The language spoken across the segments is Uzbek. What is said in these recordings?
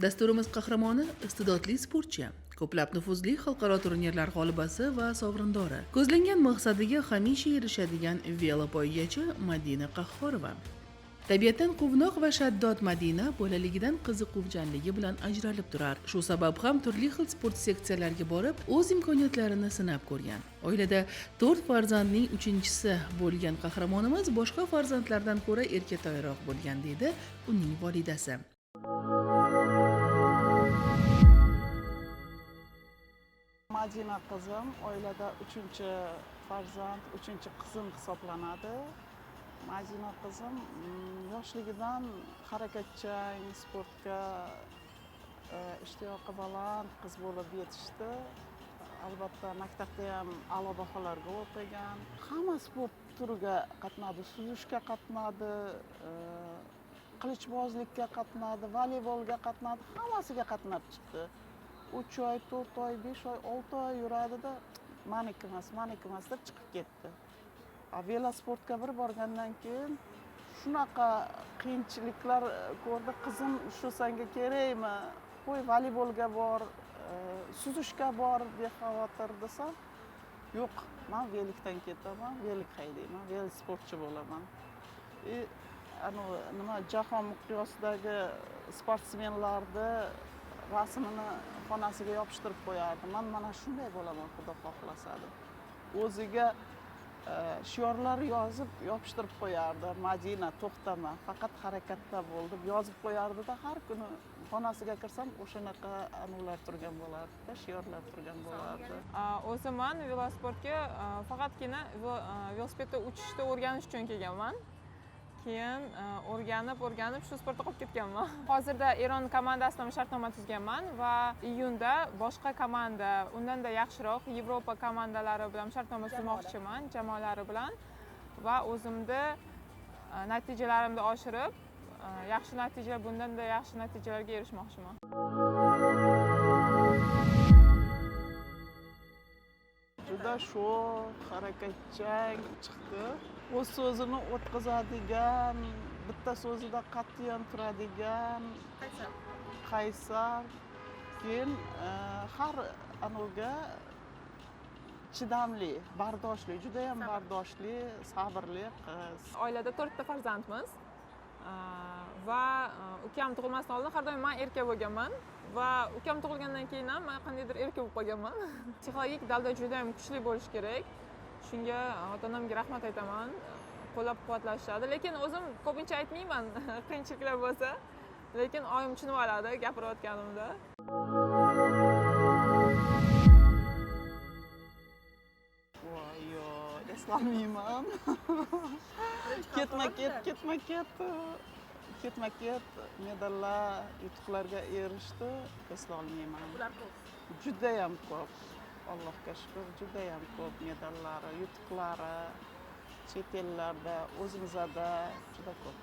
Dasturimiz qahramoni iste'dodli sportchi, ko'plab nufuzli xalqaro turnirlar g'olibasi va sovrindori. Ko'zlangan maqsadiga hamisha erishadigan velopoygachi Madina Qahhorova. Tabiatdan quvnoq va shaddod Madina bolaligidan qiziquvchanligi bilan ajralib turar. Shu sabab ham turli xil sport seksiyalariga borib, o'z imkoniyatlarini sinab ko'rgan. Oilada 4 farzandning 3-chisi bo'lgan qahramonimiz boshqa farzandlardan ko'ra erkatoyroq bo'lgan, deydi uning volidasi. Madina qizim oilada 3-farzand, 3-qizim hisoblanadi. Madina qizim yoshligidan harakatchan, sportga ishtiyoqi baland qiz bo'lib yetishdi. Albatta maktabda ham a'lo baholarga o'qigan. Hamma sport turiga qatnadi, suzishga qatnadi, qilichbozlikka qatnadi, voleybolga qatnadi, hammasiga qatnab chiqdi. 3 oy, 4 oy, 5 oy, 6 oy yuradida maniki emas deb chiqib ketdi. Velosportga bir borgandan keyin shunaqa qiyinchiliklar ko'rdi. Qizim, shu senga kerakmi? Qo'y voleybolga bor, suzishga bor deb xavotir desam, yo'q, men velikdan ketaman, velik haydayman, velosportchi bo'laman. Nima jahon miqyosidagi sportsmenlarni rasmini xonasiga yopishtirib qo'yardi. Men mana shunday bo'laman, xudo xohlasa deb. O'ziga shiorlar yozib yopishtirib qo'yardi. Madina, to'xtama, faqat harakatda bo'l deb yozib qo'yardi-da, har kuni xonasiga kirsam o'shanaqa anular turgan bo'lardi, shiorlar turgan bo'lardi. O'zim men velosportga faqatgina velosipedda uchishni o'rganish uchun kelganman. Keyin o'rganib shu sportda qolib ketganman. Hozirda Eron komandasidan shartnoma tuzganman va iyunda boshqa komanda, undanda yaxshiroq Yevropa komandalari bilan shartnoma tuzmoqchiman, jamoalari bilan va o'zimni natijalarimni oshirib, bundanda yaxshi natijalarga erishmoqchiman. Juda sho'x, harakatchan chiqdi. O'z so'zini o'tkazadigan, bitta so'zida qat'iyan turadigan, qaysar. Keyin har anuga chidamli, bardoshli, juda ham bardoshli, sabrli qiz. Oilada 4 ta farzandmiz va ukam tug'ilmasdan oldin har doim men erkak bo'lganman va ukam tug'ilgandan keyin ham men qandaydir erkak bo'lib qolganman. Psixologik dalda juda ham kuchli bo'lish kerak. Shunga ota-onamga rahmat aytaman. Qo'llab-quvvatlashadi, lekin o'zim ko'pincha aytmayman qiyinchiliklar bo'lsa, lekin oyim tushunib oladi gapirayotganimda. Voy, yo'q, eslolmayman. Ketma-ket medallar, yutuqlarga erishdi, eslolmayman. Ular ko'p. Juda ham ko'p. Allohga shukr, juda ham ko'p medallari, yutuqlari, chet ellarda, o'zimizda juda ko'p.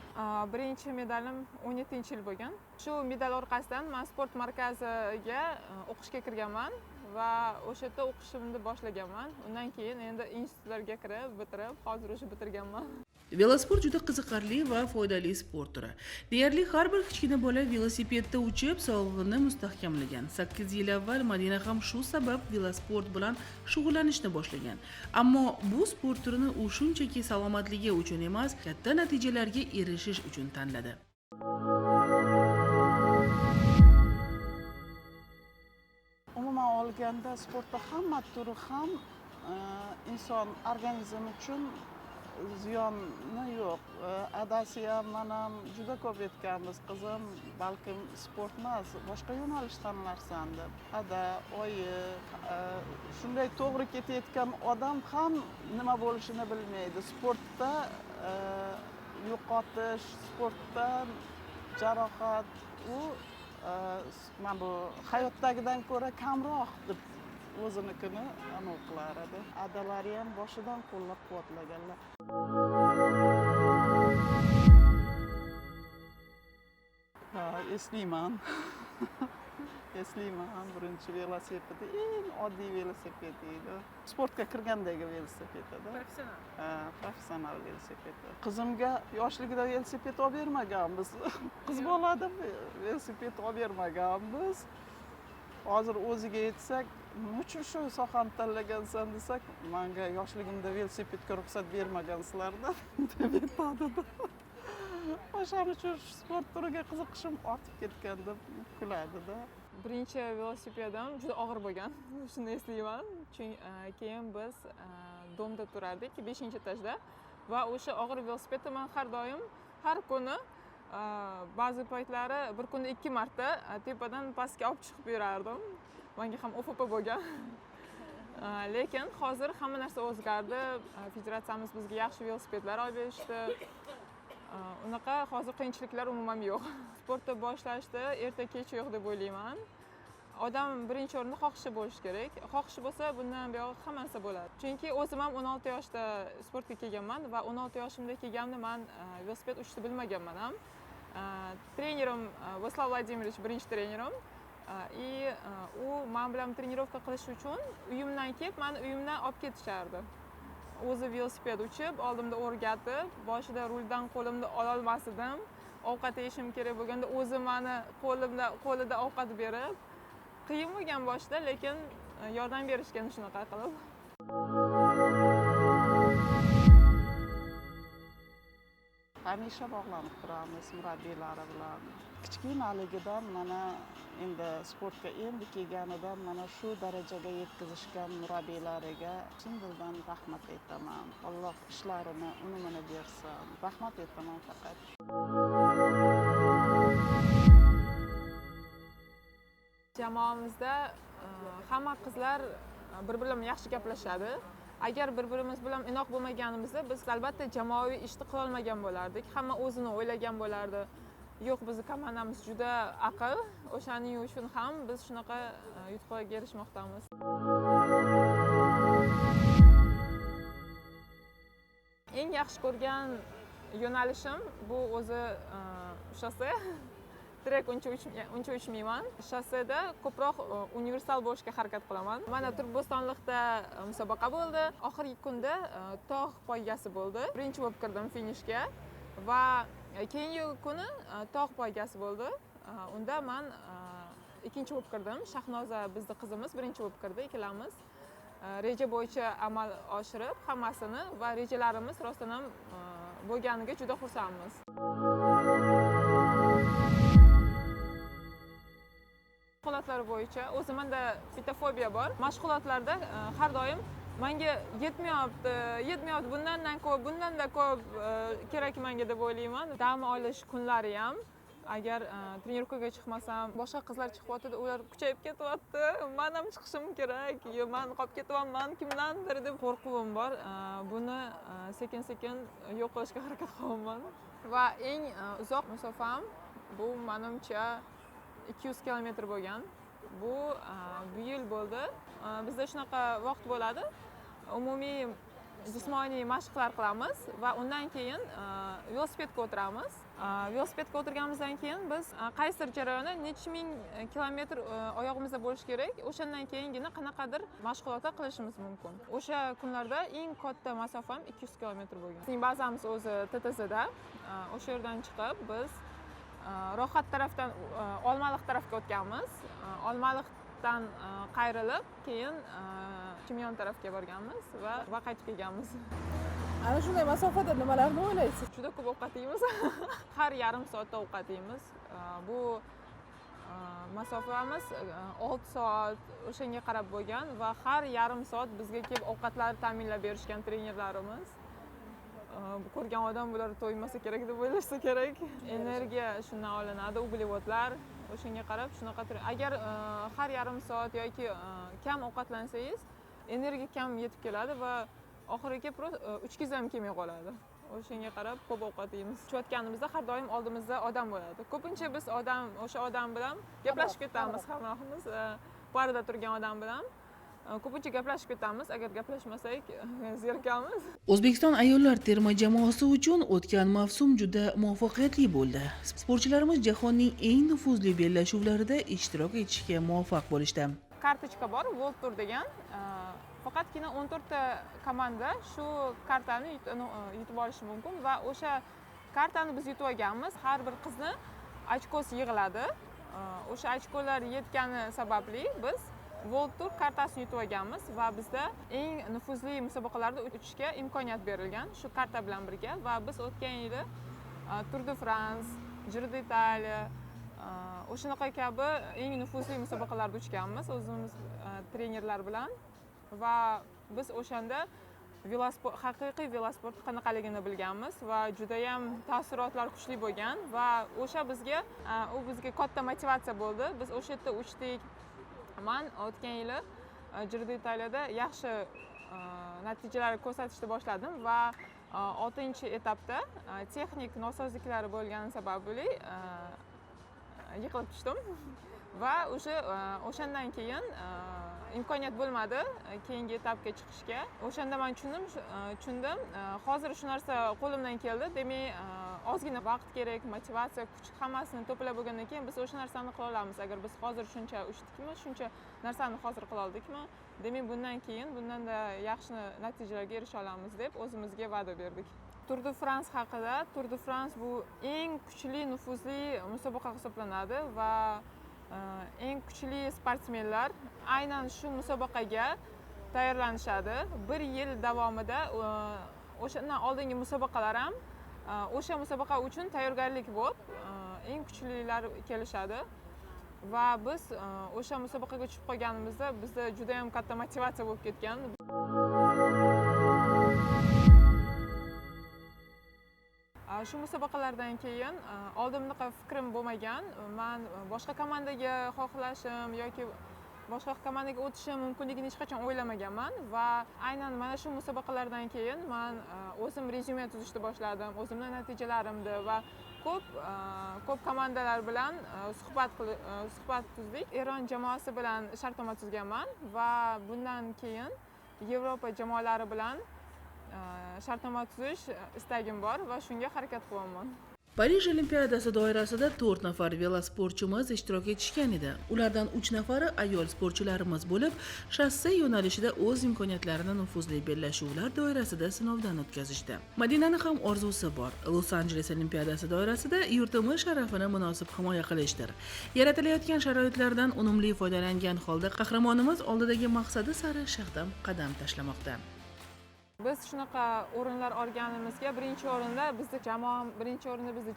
Birinchi medalim 17-yil bo'lgan. Shu medal orqasidan men sport markaziga o'qishga kirganman va o'sha yerda o'qishimni boshlaganman. Undan keyin endi institutlarga kirib, bitirib, hozir o'sha bitirganman. Velosport juda qiziqarli va foydali sport turi. Deyarli har bir kichkina bola velosipedda uchib, sog'lig'ini mustahkamlagan. 8 yil avval Madina ham shu sabab velosport bilan shug'ullanishni boshlagan. Ammo bu sport turini u shunchaki salomatligi uchun emas, katta natijalarga erishish uchun tanladi. Umuman olganda sportda hamma turi ham inson organizmi uchun ziyoni yo'q. Adasi ham, men ham juda ko'p aytganmiz, qizim, balkim sport emas, boshqa yo'nalish tanlarsan deb. Oyi, shunday to'g'ri ketayotgan odam ham nima bo'lishini bilmaydi. Sportda yo'qotish, sportda jarohat, u mana bu hayotdagidan ko'ra kamroq deb o'zinikini aniq qilar edi. Adalari ham boshidan qo'llab-quvvatlaganlar. Eslayman. eslayman birinchi velosipedi eng oddiy velosiped edi. Sportga kirgandagi velosiped edi. Professional. Professional velosiped. Qizimga yoshligida velosiped olib bermaganmiz. Qiz bolada velosiped olib bermaganmiz. Hozir o'ziga yetsak, nima uchun shu sohani tanlagansan desak, menga yoshligimda velosipedga ruxsat bermagansizlarda deb aytadi. O'shaning uchun sport turiga qiziqishim ortib ketgan deb kuladida. Birinchi velosipedim juda og'ir bo'lgan. Shuni eslayman. Keyin biz domda turardik 5-etajda va o'sha og'ir velosipedni men har doim har kuni ba'zi paytlari bir kunda 2 marta tepadan pastga olib chiqib yurardim. Menga ham OFP bo'lgan. Lekin hozir hamma narsa o'zgardi. Federatsiyamiz bizga yaxshi velosipedlar olib berishdi. Unaqa hozir qiyinchiliklar umuman yo'q. Sportni boshlashda erta kech yo'q deb o'ylayman. Odam birinchi o'rinda xohishi bo'lishi kerak. Xohishi bo'lsa, bundan buyog'i hamma narsa bo'ladi. Chunki o'zim ham 16 yoshda sportga kelganman va 16 yoshimda kelganimda men velosiped uchishni bilmaganman ham. Trenerim Voslav Vladimirovich birinchi trenerim. U men bilan trenirovka qilish uchun uyimdan kelib, meni uyimdan olib ketishardi. O'zi velosiped uchib, oldimda o'rgatib, boshida ruldan qo'limda ola olmas edim. Ovqat yeyishim kerak bo'lganda o'zi meni qo'lida ovqat berib, qiyin bo'lgan boshida, lekin yordam berishgan shunaqa qilib. Hamisha bog'lanib turamiz murabbiylari bilan. Kichkinaligidan mana endi sportga endi kelganidan mana shu darajaga yetkazishgan murabbiylariga chin dildan rahmat aytaman. Alloh ishlarini unumini bersin. Rahmat aytaman faqat. Jamoamizda hamma qizlar bir-bilan yaxshi gaplashadi. Agar bir-birimiz bilan inoq bo'lmaganimizda biz albatta jamoaviy ishni qila olmagan bo'lardik. Hamma o'zini o'ylagan bo'lardi. Yo'q, bizning komandamiz juda aql. O'shaning uchun ham biz shunaqa yutuqlarga erishmoqdamiz. Eng yaxshi ko'rgan yo'nalishim bu o'zi shosse. Trek uncha uchmayman. Shosseda ko'proq universal bo'lishga harakat qilaman. Mana Turkbostonlikda musobaqa bo'ldi. Oxirgi kunda tog' poygasi bo'ldi. Birinchi bo'lib kirdim finishga va keyingi kuni tog' poygasi bo'ldi. Unda men ikkinchi bo'lib kirdim. Shahnoza bizning qizimiz birinchi bo'lib kirdi, ikkalamiz. Reja bo'yicha amal oshirib hammasini va rejalarimiz rostdan ham bo'lganiga juda xursandmiz. Mashg'ulotlar bo'yicha o'zimda fitofobiya bor. Mashg'ulotlarda har doim menga yetmayapti, bundan-da ko'p kerak menga deb o'ylayman. Dam olish kunlari ham agar trenirovkaga chiqmasam, boshqa qizlar chiqyapti, ular kuchayib ketyapti. Men ham chiqishim kerak, men qolib ketyapman, kimdandir deb qo'rquvim bor. Buni sekin-sekin yo'q qilishga harakat qilaman. Va eng uzoq masofam bu menimcha 200 kilometr bo'lgan. Bu yil bo'ldi. Bizda shunaqa vaqt bo'ladi. Umumiy jismoniy mashqlar qilamiz va undan keyin velosipedga o'tiramiz. Velosipedga o'tirganimizdan keyin biz qaysidir jarayonda necha ming kilometr oyog'imizda bo'lishi kerak. O'shandan keyingina qanaqadir mashg'ulotlar qilishimiz mumkin. O'sha kunlarda eng katta masofam 200 kilometr bo'lgan. Bizning bazamiz o'zi TTZda. O'sha yerdan chiqib biz Rohat tarafdan Olmaliq tarafga o'tganmiz. Olmaliqdan qayrilib, keyin Chimyon tarafga borganmiz va qaytib kelganmiz. Ana shunday masofada nimalarni o'ylaysiz? Juda ko'p ovqat yeymiz. Har yarim soatda ovqat yeymiz. Bu masofamiz 6 soat o'shanga qarab bo'lgan va har yarim soat bizga kelib ovqatlar ta'minlab berishgan trenerlarimiz. Ko'rgan odam bular to'ymasa kerak deb o'ylashsa kerak. Energiya shundan olinadi, uglevodlar o'shanga qarab shunaqa. Agar har yarim soat yoki kam ovqatlansangiz, energiya kam yetib keladi va oxiriga prosta uchingiz ham kelmay qoladi. O'shanga qarab ko'p ovqat yeymiz. Uchayotganimizda har doim oldimizda odam bo'ladi. Ko'pincha biz o'sha odam bilan gaplashib ketamiz hammamiz, parada turgan odam bilan. ko'pincha gaplashib ketamiz, agar gaplashmasak zerikamiz. O'zbekiston ayollar terma jamoasi uchun o'tgan mavsum juda muvaffaqiyatli bo'ldi. Sportchilarimiz jahonning eng nufuzli bellashuvlarida ishtirok etishga muvaffaq bo'lishdi. Kartochka bor, World Tour degan. Faqatgina 14 ta komanda shu kartani yutib olishi mumkin va o'sha kartani biz yutib olganmiz. Har bir qizni ochkosi yig'iladi. O'sha ochkolar yetgani sababli biz World Tour kartasini yutib olganmiz va bizda eng nufuzli musobaqalarda uchishga imkoniyat berilgan shu karta bilan birga va biz o'tgan yili Tour de France, Giro d'Italia o'shanaqa kabi eng nufuzli musobaqalarda uchganmiz o'zimiz trenerlar bilan va biz o'shanda haqiqiy velosport qanaqaligini bilganmiz va juda ham taassurotlar kuchli bo'lgan va o'sha bizga katta motivatsiya bo'ldi. Biz o'sha yerda uchdik. Men o'tgan yili Giro d'Italiada yaxshi natijalar ko'rsatishni boshladim va 6-etapda texnik nosozliklari bo'lgani sababli yiqilib tushdim va o'shandan keyin imkoniyat bo'lmadi keyingi etapga chiqishga. O'shanda men tushundim. Hozir shu narsa qo'limdan keldi. Demak, ozgina vaqt kerak, motivatsiya, kuch hammasini to'plab bo'lgandan keyin biz o'sha narsani qila olamiz. Agar biz hozir shuncha uchdikmi, shuncha narsani hozir qila oldikmi, demak bundan keyin bundanda yaxshi natijalarga erisha olamiz deb o'zimizga va'da berdik. Tour de France haqida, Tour de France bu eng kuchli, nufuzli musobaqa hisoblanadi va eng kuchli sportsmenlar aynan shu musobaqaga tayyorlanishadi. 1 yil davomida o'shandan oldingi musobaqalar ham o'sha musobaqa uchun tayyorgarlik bo'lib, eng kuchlilar kelishadi va biz o'sha musobaqaga tushib qolganimizda bizda juda ham katta motivatsiya bo'lib ketgan. Shu musobaqalardan keyin oldimda fikrim bo'lmagan. Men boshqa komandaga xohlashim yoki boshqa komandaga o'tishim mumkinligini hech qachon o'ylamaganman va aynan mana shu musobaqalardan keyin men o'zim rezyume tuzishni boshladim. O'zimning natijalarimni va ko'p komandalar bilan suhbat tuzdik. Eron jamoasi bilan shartnoma tuzganman va bundan keyin Yevropa jamoalari bilan shartnoma tuzish istagim bor va shunga harakat qilyapman. Parij Olimpiadasi doirasida 4 nafar velosportchimiz ishtirok etishgan edi. Ulardan 3 nafari ayol sportchilarimiz bo'lib, shasse yo'nalishida o'z imkoniyatlarini nufuzli bellashuvlar doirasida sinovdan o'tkazishdi. Madinani ham orzusi bor. Los-Anjeles Olimpiadasi doirasida yurtimiz sharafini munosib himoya qilishdir. Yaratilayotgan sharoitlardan unumli foydalangan holda qahramonimiz oldidagi maqsadi sari shahdam qadam tashlamoqda. Biz shunaqa o'rinlar olganimizga birinchi o'rinda bizni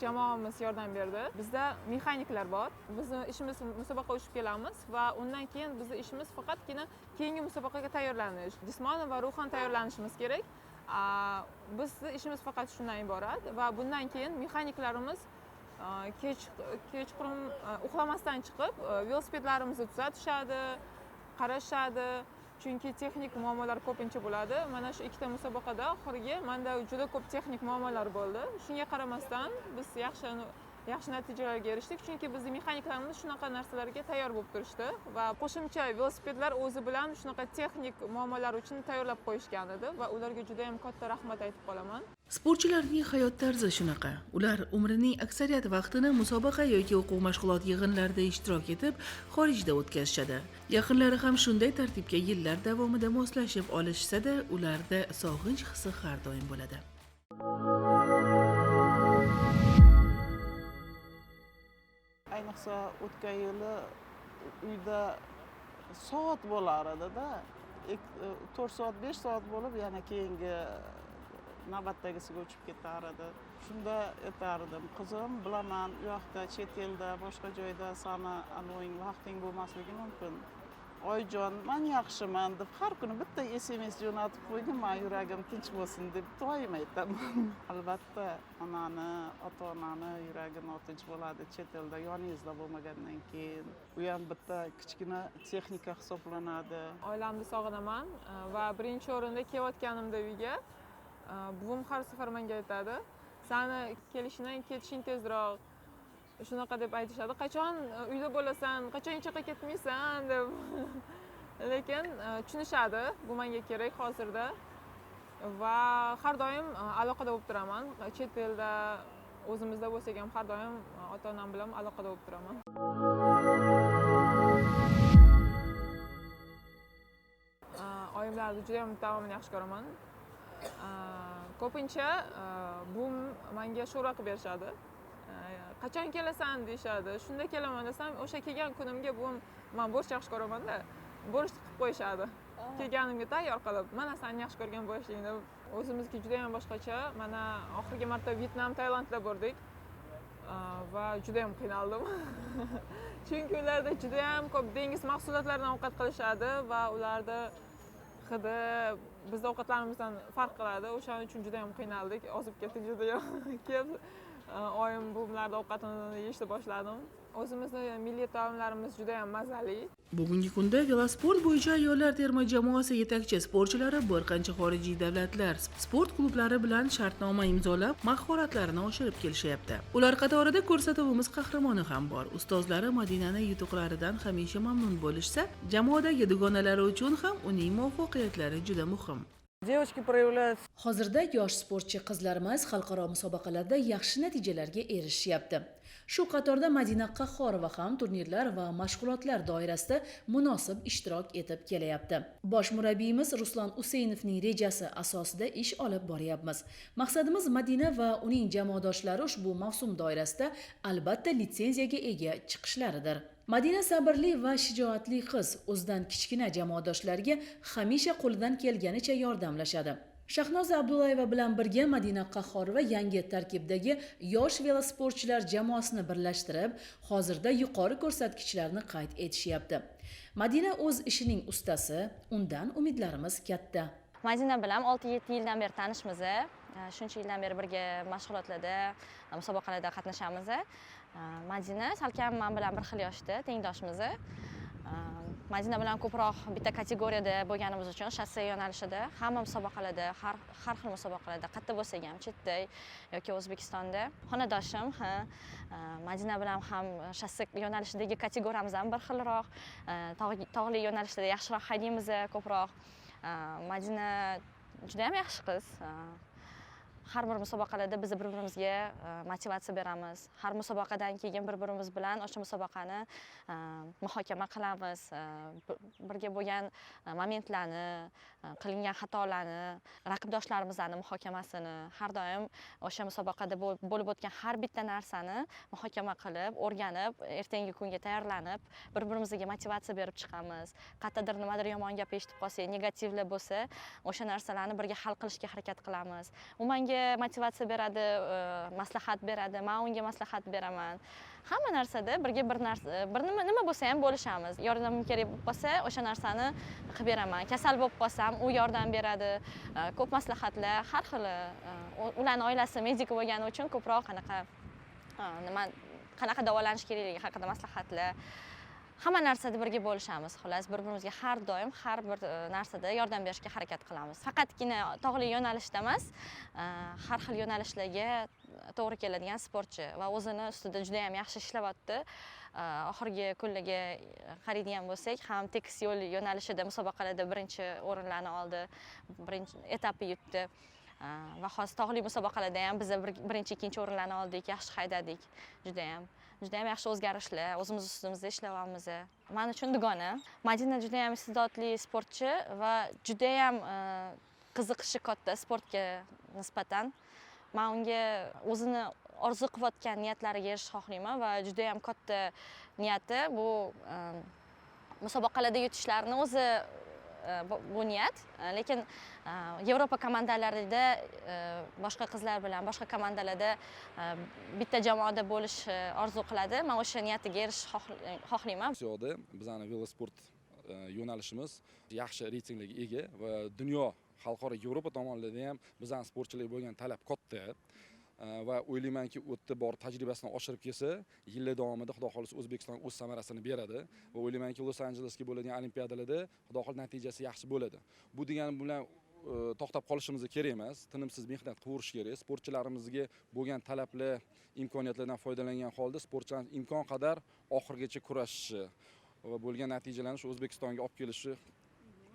jamoamiz yordam berdi. Bizda mexaniklar bor. Bizni ishimiz musobaqa uchib kelamiz va undan keyin bizni ishimiz faqatgina keyingi musobaqaga tayyorlanish. Jismonan va ruhan tayyorlanishimiz kerak. Bizni ishimiz faqat shundan iborat va bundan keyin mexaniklarimiz kechqurun uxlamasdan chiqib velosipedlarimizni tuzatishadi, qarashadi. Chunki texnik muammolar ko'pincha bo'ladi. Mana shu ikkita musobaqada oxirgi menda juda ko'p texnik muammolar bo'ldi. Shunga qaramasdan biz yaxshi natijalarga erishdik, chunki bizning mexaniklarimiz shunaqa narsalarga tayyor bo'lib turishdi va qo'shimcha velosipedlar o'zi bilan shunaqa texnik muammolar uchun tayyorlab qo'yishgan edi va ularga juda ham katta rahmat aytib qolaman. Sportchilarning hayot tarzi shunaqa. Ular umrining aksariyat vaqtini musobaqa yoki o'quv mashg'ulot yig'inlarida ishtirok etib, xorijda o'tkazishadi. Yaqinlari ham shunday tartibga yillar davomida moslashib olishsa-da, ularda sog'inch hissi har doim bo'ladi. Ayniqsa o'tgan yili uyda soat bo'lar edi-da. 4 soat, 5 soat bo'lib, yana keyingi navbatdagisiga o'chib ketar edi. Shunda aytardim, qizim, bilaman, u yoqda chet elda, boshqa joyda seni vaqting bo'lmasligi mumkin. Oyjon, men yaxshiman deb har kuni bitta SMS jo'natib qo'ydim, men yuragim tinch bo'lsin deb doim aytaman. Albatta, onani, ota-onani yuragi notinch bo'ladi chet elda yoningizda bo'lmagandan keyin. U ham bitta kichkina texnika hisoblanadi. Oilamni sog'inaman va birinchi o'rinda kelayotganimda uyga buvim har safar menga aytadi, seni kelishingdan ketishing tezroq. Shunaqa deb aytishadi. Qachon uyda bo'lasan, qachon chiqib ketmaysan deb lekin tushunishadi bu menga kerak hozirda va har doim aloqada bo'lib turaman. Chet elda o'zimizda bo'lsak ham har doim ota-onam bilan aloqada bo'lib turaman. Oyimlarni juda ham taomini yaxshi ko'raman. Ko'pincha buvim menga sho'rva qilib berishadi. Qachon kelasan deyishadi. Shunda kelaman desam, o'sha kelgan kunimga buvim men borщ yaxshi ko'raman-da, borщ qilib qo'yishadi. Kelganimga tayyor qilib, mana seni yaxshi ko'rgan borщing deb. O'zimizga juda ham boshqacha. Mana oxirgi marta Vyetnam, Tailandda bordik va juda ham qiynaldim. Chunki ularda juda ham ko'p dengiz mahsulotlaridan ovqat qilishadi va ularda hidi bizning ovqatlarimizdan farq qiladi. O'shaning uchun juda ham qiynaldik. Ozib ketdik juda ham. Kelib oyim buvimlarning ovqatini yeyishni boshladim. O'zimizning milliy taomlarimiz juda ham mazali. Bugungi kunda velosport bo'yicha ayollar terma jamoasi yetakchi sportchilari bir qancha xorijiy davlatlar sport klublari bilan shartnoma imzolab, mahoratlarini oshirib kelishyapti. Ular qatorida ko'rsatuvimiz qahramoni ham bor. Ustozlari Madinani yutuqlaridan hamisha mamnun bo'lishsa, jamoadagi dugonalari uchun ham uning muvaffaqiyatlari juda muhim. Девочки проявляют. Hozirda yosh sportchi qizlarimiz xalqaro musobaqalarda yaxshi natijalarga erishyapti. Shu qatorda Madina Qahhorova ham turnirlar va mashg'ulotlar doirasida munosib ishtirok etib kelyapti. Bosh murabbiyimiz Ruslan Useynovning rejasi asosida ish olib boryapmiz. Maqsadimiz Madina va uning jamoadoshlari ushbu mavsum doirasida albatta litsenziyaga ega chiqishlaridir. Madina sabrli va shijoatli qiz, o'zidan kichkina jamoadoshlariga hamisha qo'lidan kelganicha yordamlashadi. Shahnoza Abdullayeva bilan birga Madina Qahhorova yangi tarkibdagi yosh velosportchilar jamoasini birlashtirib, hozirda yuqori ko'rsatkichlarni qayd etishyapti. Madina o'z ishining ustasi, undan umidlarimiz katta. Madina bilan 6-7 yildan beri tanishmiz. Shuncha yildan beri birga mashg'ulotlarda, musobaqalarda qatnashamiz. Madina salkam men bilan bir xil yoshda, tengdoshmiz. Madina bilan ko'proq bitta kategoriyada bo'lganimiz uchun shassi yo'nalishida hamma musobaqalarda, har xil musobaqalarda qattiq bo'lsak ham chetda yoki O'zbekistonda xonadoshim, Madina bilan ham shassi yo'nalishidagi kategoriyamiz ham bir xilroq, tog'li yo'nalishda yaxshiroq haydaymiz ko'proq. Madina juda ham yaxshi qiz. Har bir musobaqalarda biz bir-birimizga motivatsiya beramiz. Har musobaqadan keyin bir-birimiz bilan o'sha musobaqani muhokama qilamiz. Birga bo'lgan momentlarni, qilingan xatolarni, raqibdoshlarimizni muhokamasini, har doim o'sha musobaqada bo'lib o'tgan har bitta narsani muhokama qilib, o'rganib, ertangi kunga tayyorlanib, bir-birimizga motivatsiya berib chiqamiz. Qayerdadir nimadir yomon gap eshitib qolsak, negativli bo'lsa, o'sha narsalarni birga hal qilishga harakat qilamiz. U menga motivatsiya beradi, maslahat beradi, men unga maslahat beraman. Hamma narsada birga bir nima bo'lsa ham bo'lishamiz. Yordamim kerak bo'lsa, o'sha narsani qilib beraman. Kasal bo'lib qolsam, u yordam beradi. Ko'p maslahatlar, har xil. Ularning oilasi medik bo'lgani uchun ko'proq qanaqa davolanish kerakligi haqida maslahatlar. Hamma narsada birga bo'lishamiz. Xolos, bir-birimizga har doim har bir narsada yordam berishga harakat qilamiz. Faqatgina tog'li yo'nalishda emas, har xil yo'nalishlarga to'g'ri keladigan sportchi va o'zini ustida juda ham yaxshi ishlayapti. Oxirgi kunlarga qaraydigan bo'lsak, ham tekis yo'l yo'nalishida musobaqalarda birinchi o'rinlarni oldi, birinchi etapni yutdi. Va hozir tog'li musobaqalarda ham biz birinchi, ikkinchi o'rinlarni oldik, yaxshi haydadik. Juda ham yaxshi o'zgarishlar, o'zimiz ustimizda ishlayapmiz. Men uchun dugona. Madina juda ham iste'dodli sportchi va juda ham qiziqishi katta sportga nisbatan. Men unga o'zini orzu qilayotgan niyatlariga erishishni xohlayman va juda ham katta niyati bu musobaqalarda yutishlarni o'zi bu niyat, lekin Yevropa komandalarida boshqa qizlar bilan boshqa komandalarda bitta jamoada bo'lish orzu qiladi. Men o'sha niyatiga erishishni xohlayman. Osiyoda bizning velosport yo'nalishimiz yaxshi reytinglarga ega va dunyo, xalqaro Yevropa tomonlarida ham bizning sportchilarga bo'lgan talab katta. Va o'ylaymanki, o'tda bor tajribasini oshirib kelsa, yillar davomida xudo xohlasa O'zbekiston o'z samarasini beradi va o'ylaymanki, Los-Anjelesga bo'ladigan olimpiadalarda xudo xohlasa natijasi yaxshi bo'ladi. Bu degani bilan to'xtab qolishimiz kerak emas, tinimsiz mehnat qilib kerak. Sportchilarimizga bo'lgan talablar, imkoniyatlardan foydalangan holda sportchilar imkon qadar oxirgacha kurashishi va bo'lgan natijalarni shu O'zbekistonga olib kelishi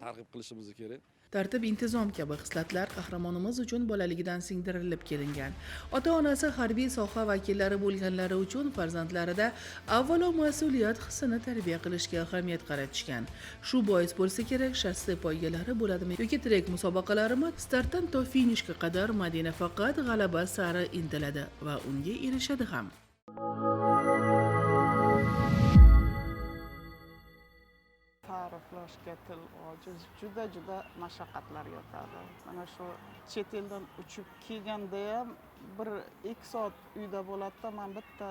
targ'ib qilishimiz kerak. Tartib intizom kabi xislatlar qahramonimiz uchun bolaligidan singdirilib kelingan. Ota-onasi harbiy soha vakillari bo'lganlari uchun farzandlarida avvalo mas'uliyat hissini tarbiya qilishga ahamiyat qaratishgan. Shu bois bo'lsa kerak, shassi poygalari bo'ladimi yoki trek musobaqalarimi, startdan to finishga qadar Madina faqat g'alaba sari intiladi va unga erishadi ham. Ta'riflashga til ojiz, juda mashaqqatlar yotadi. Mana shu chet eldan uchib kelganda ham 1-2 soat uyda bo'ladi-da, men bitta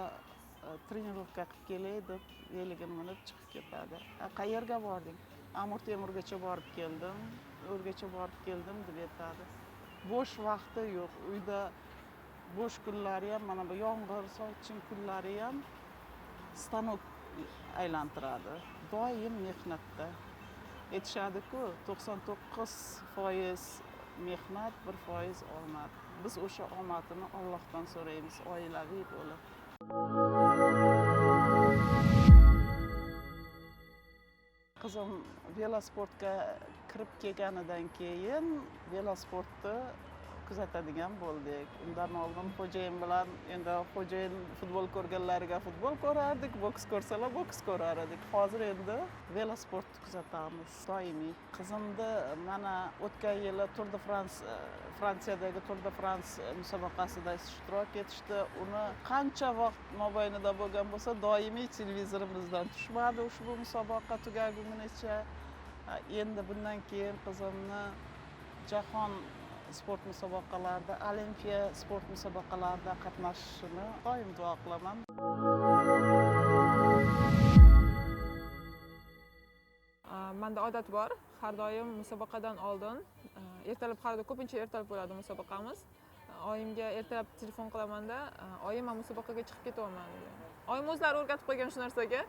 trenirovka qilib kelay deb veligini minib chiqib ketadi. Qayerga bording? Amir Temurgacha borib keldim, O'rgacha borib keldim deb aytadi. Bo'sh vaqti yo'q. Uyda bo'sh kunlari ham, mana bu yomg'ir, sochin kunlari ham stanok aylantiradi. Doim mehnatda. Aytishadi-ku, 99% mehnat, 1% omad. Biz o'sha omadini Allohdan so'raymiz, oilaviy bo'lib. Qizim velosportga kirib kelganidan keyin velosportni kuzatadigan bo'ldik. Undan oldin xo'jayin bilan, endi xo'jayin futbol ko'rganlariga futbol ko'rardik, boks ko'rsalar boks ko'rar edik. Hozir endi velosportni kuzatamiz doimiy. Qizimni mana o'tgan yili Tour de France, Fransiyadagi Tour de France musobaqasida ishtirok etishdi. Uni qancha vaqt mobaynida bo'lgan bo'lsa, doimiy televizorimizdan tushmadi ushbu musobaqa tugagunicha. Endi bundan keyin qizimni jahon sport musobaqalarida, olimpiya sport musobaqalarida qatnashishini doim duo qilaman. Menda odat bor, har doim musobaqadan oldin, ertalab qarada ko'pincha ertalab bo'ladi musobaqamiz. Oyimga ertalab telefon qilamanda, oyim men musobaqaga chiqib ketyapman degan. Oyim o'zlari o'rgatib qo'ygan shu narsaga.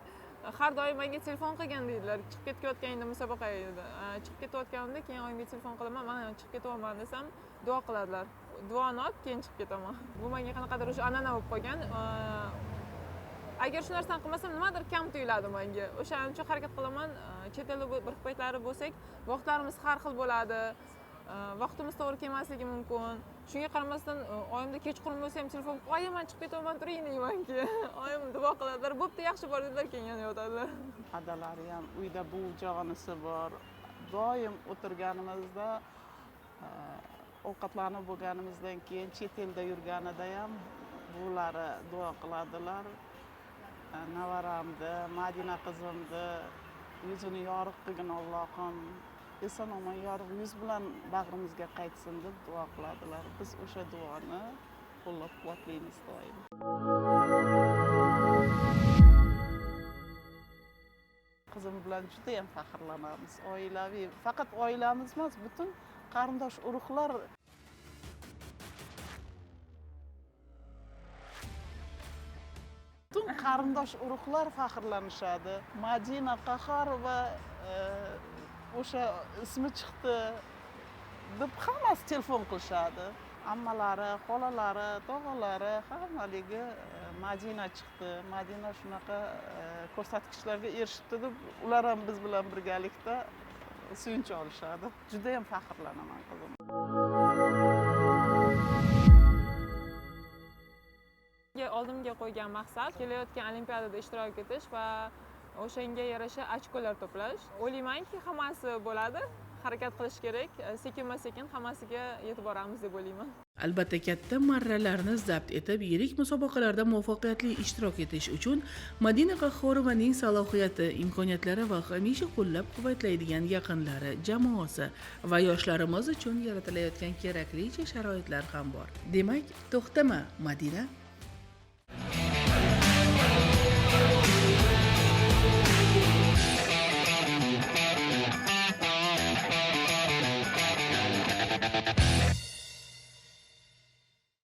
Har doim menga telefon qilgan deydilar. Chiqib ketayotganingda musobaqa edi. Chiqib ketayotganimda keyin oyimga telefon qilaman, men chiqib ketyapman desam, duo qiladilar. Duoni olib keyin chiqib ketaman. Bu menga qanaqadir o'sha an'ana bo'lib qolgan. Agar shu narsani qilmasam, nimadir kam tuyuladi menga. O'shaning uchun harakat qilaman. Chet elda bir paytlari bo'lsak, vaqtlarimiz har xil bo'ladi. Vaqtimiz to'g'ri kelmasligi mumkin. Shunga qaramasdan oyimda kechqurun bo'lsa ham telefon qilib, "Oyim, men chiqib ketaman, turing" deymanki. Oyim duo qiladilar. "Bo'pti, yaxshi bor" dedilar, keyin yana yotadilar. Adalari ham uyda buvijonisi bor. Doim o'tirganimizda ovqatlanib bo'lganimizdan keyin chet elda yurganida ham buvlari duo qiladilar. Navaramni, Madina qizimni yuzini yorug' qilgin Allohim. Eson-omon yorug' yuz bilan bag'rimizga qaytsin deb duo qiladilar. Biz o'sha duoni qo'llab-quvvatlaymiz doim. Qizim bilan juda ham faxrlanamiz. Oilaviy, faqat oilamiz emas, butun qarindosh urug'lar qarindosh urug'lar faxrlanishadi. Madina Qahhorova o'sha ismi chiqdi deb hammasi telefon qilishadi. Ammalari, xolalari, tog'alari hammaligi Madina chiqdi. Madina shunaqa ko'rsatkichlarga erishibdi deb ular ham biz bilan birgalikda suyunch olishadi. Juda ham faxrlanaman qizim. Oldimga qo'ygan maqsad kelayotgan olimpiadada ishtirok etish va o'shanga yarasha ochkolar to'plash. O'ylaymanki, hammasi bo'ladi. Harakat qilish kerak. Sekinma-sekin hammasiga yetib boramiz deb o'ylayman. Albatta, katta marralarni zabt etib, yirik musobaqalarda muvaffaqiyatli ishtirok etish uchun Madina Qahhorovaning salohiyati, imkoniyatlari va hamisha qo'llab-quvvatlaydigan yaqinlari, jamoasi va yoshlarimiz uchun yaratilayotgan keraklicha sharoitlar ham bor. Demak, to'xtama, Madina.